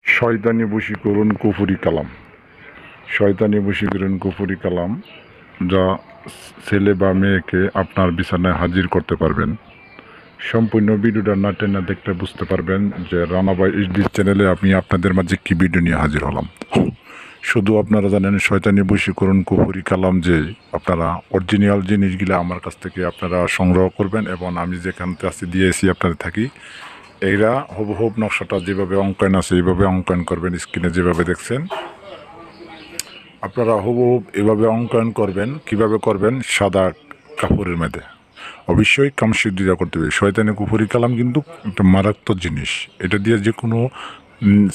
শয়তানি বশীকরণ কুফরি কালাম। শয়তানি বশীকরণ কুফরি কালাম যা ছেলে বা মেয়েকে আপনার বিছানায় হাজির করতে পারবেন। সম্পূর্ণ ভিডিওটা না টেনে দেখতে বুঝতে পারবেন যে রানাবাই এইচডি চ্যানেলে আমি আপনাদের মাঝে কী ভিডিও নিয়ে হাজির হলাম। শুধু আপনারা জানেন শয়তানি বশীকরণ কুফরি কালাম যে আপনারা অরিজিনাল জিনিসগুলো আমার কাছ থেকে আপনারা সংগ্রহ করবেন এবং আমি যেখান থেকে দিয়েছি আপনাদের থাকি এরা হুবহুব নকশাটা যেভাবে অঙ্কন আছে এইভাবে অঙ্কন করবেন। স্ক্রিনে যেভাবে দেখছেন আপনারা হুবহুব এভাবে অঙ্কন করবেন। কিভাবে করবেন? সাদা কাপড়ের মধ্যে অবশ্যই কামশির দিয়ে করতে হবে। শয়তানি কুফরি কালাম কিন্তু একটা মারাত্মক জিনিস। এটা দিয়ে যে কোনো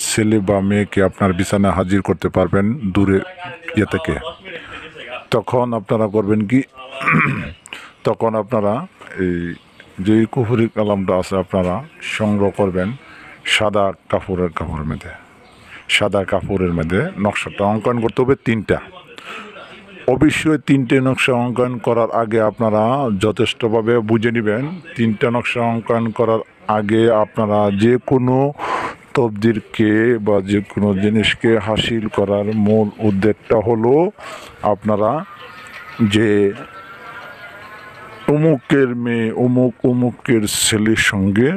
ছেলে বা মেয়েকে আপনার বিছানায় হাজির করতে পারবেন দূরে ইয়ে থেকে। তখন আপনারা করবেন কি তখন আপনারা এই যে কুফরি কালামটা আছে আপনারা সংগ্রহ করবেন সাদা কাপড়ের মধ্যে। সাদা কাপড়ের মধ্যে নকশাটা অঙ্কন করতে হবে তিনটা। অবশ্যই তিনটে নকশা অঙ্কন করার আগে আপনারা যথেষ্টভাবে বুঝে নেবেন। তিনটা নকশা অঙ্কন করার আগে আপনারা যে কোনো তবদিরকে বা যে কোনো জিনিসকে হাসিল করার মূল উদ্যোগটা হলো আপনারা যে অমুকের মেয়ে অমুকের ছেলের সঙ্গে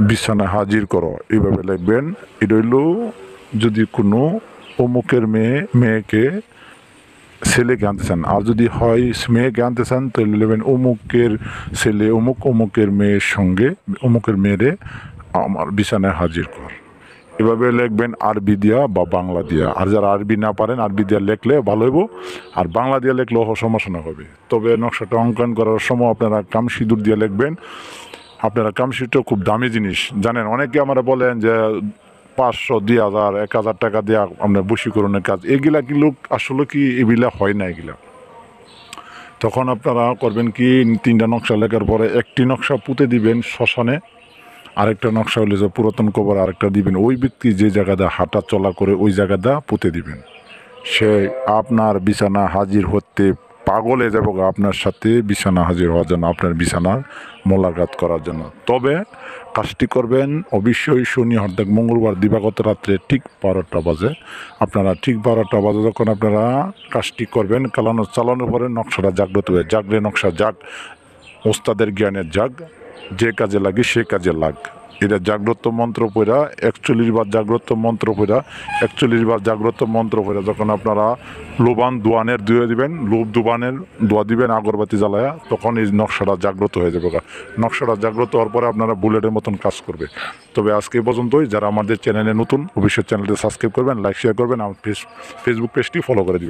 বিছানা হাজির করো, এইভাবে লিখবেন। এটা হইল যদি কোনো অমুকের মেয়েকে ছেলেকে আনতে চান, আর যদি হয় মেয়েকে আনতে চান তাহলে নেবেন অমুকের ছেলে অমুকের মেয়ের সঙ্গে অমুকের মেয়েরে আমার বিছানায় হাজির কর। এভাবে লিখবেন আরবি দিয়া বা বাংলা দিয়া। আর যারা আরবি না পারেন আরবি দিয়া লিখলে ভালো হইব, আর বাংলা দিয়ে লিখলেও সমস্যা না হবে। তবে নকশাটা অঙ্কন করার সময় আপনারা কামসিঁদুর দিয়ে লিখবেন। আপনারা কামসিঁদুরটা খুব দামি জিনিস জানেন। অনেকে আমরা বলেন যে 500, 2000, 1000 টাকা দেওয়া আপনার বশীকরণের কাজ, এগুলা কিন্তু আসলে কি এগুলা হয় না। এগুলা তখন আপনারা করবেন কি তিনটা নকশা লেখার পরে একটি নকশা পুঁতে দিবেন শ্মশানে, আরেকটা নকশা হলে যে পুরাতন কবর আরেকটা দিবেন। ওই ব্যক্তি যে জায়গাটা হাঁটা চলা করে ওই জায়গাটা পুঁতে দিবেন। সে আপনার বিছানা হাজির হতে পাগল হয়ে যাবো আপনার সাথে বিছানা হাজির হওয়ার জন্য, আপনার বিছানার মোলাকাত করার জন্য। তবে কাজটি করবেন অবশ্যই শনি অর্ধেক মঙ্গলবার দিবাগত রাত্রে ঠিক 12টা বাজে। আপনারা ঠিক 12টা বাজে যখন আপনারা কাজটি করবেন চালানোর পরে নকশাটা জাগ্রত হয়ে জাগলে নকশা জাগ, ওস্তাদের জ্ঞানের জাগ, যে কাজে লাগে সে কাজে লাগ। এটা জাগ্রত মন্ত্র পড়া 41 বার জাগ্রত মন্ত্র পড়া 41 বার জাগ্রত মন্ত্র পড়া যখন আপনারা লোবান দোয়ানের ধুয়ে দিবেন, লোভ দোবানের দোয়া দিবেন আগরবাতি জ্বালায়া, তখন এই নকশাটা জাগ্রত হয়ে যাবে। নকশাটা জাগ্রত হওয়ার পরে আপনারা বুলেটের মতন কাজ করবে। তবে আজকে পর্যন্তই। যারা আমাদের চ্যানেলে নতুন অবশ্যই চ্যানেলটি সাবস্ক্রাইব করবেন, লাইক শেয়ার করবেন, আমার ফেসবুক পেজটি ফলো করে দিবেন।